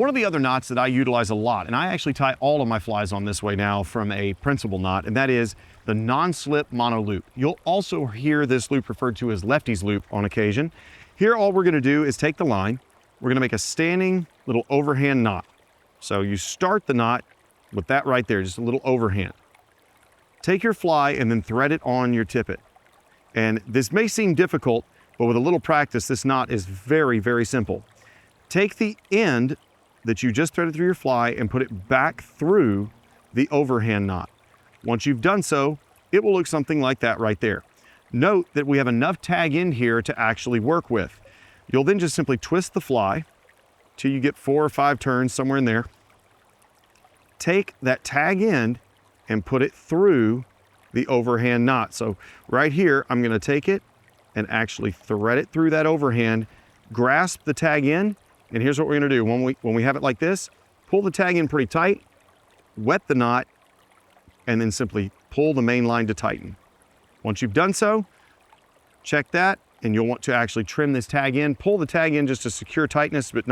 One of the other knots that I utilize a lot, and I actually tie all of my flies on this way now from a principal knot, and that is the non-slip mono loop. You'll also hear this loop referred to as Lefty's loop on occasion. Here, all we're gonna do is take the line, we're gonna make a standing little overhand knot. So you start the knot with that right there, just a little overhand. Take your fly and then thread it on your tippet. And this may seem difficult, but with a little practice, this knot is very, very simple. Take the end that you just threaded through your fly and put it back through the overhand knot. Once you've done so, it will look something like that right there. Note that we have enough tag end here to actually work with. You'll then just simply twist the fly till you get 4 or 5 turns, somewhere in there. Take that tag end and put it through the overhand knot. So right here, I'm gonna take it and actually thread it through that overhand, grasp the tag end, and here's what we're gonna do. When we have it like this, pull the tag in pretty tight, wet the knot, and then simply pull the main line to tighten. Once you've done so, check that, and you'll want to actually trim this tag in. Pull the tag in just to secure tightness, but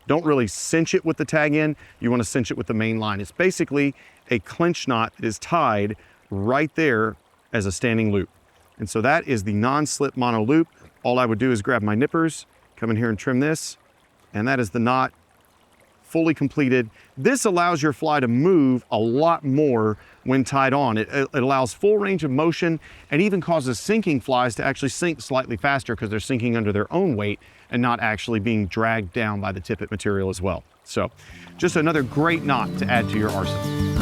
don't really cinch it with the tag in. You wanna cinch it with the main line. It's basically a clinch knot that is tied right there as a standing loop. And so that is the non-slip mono loop. All I would do is grab my nippers, come in here and trim this, and that is the knot fully completed. This allows your fly to move a lot more when tied on. It allows full range of motion and even causes sinking flies to actually sink slightly faster because they're sinking under their own weight and not actually being dragged down by the tippet material as well. So just another great knot to add to your arsenal.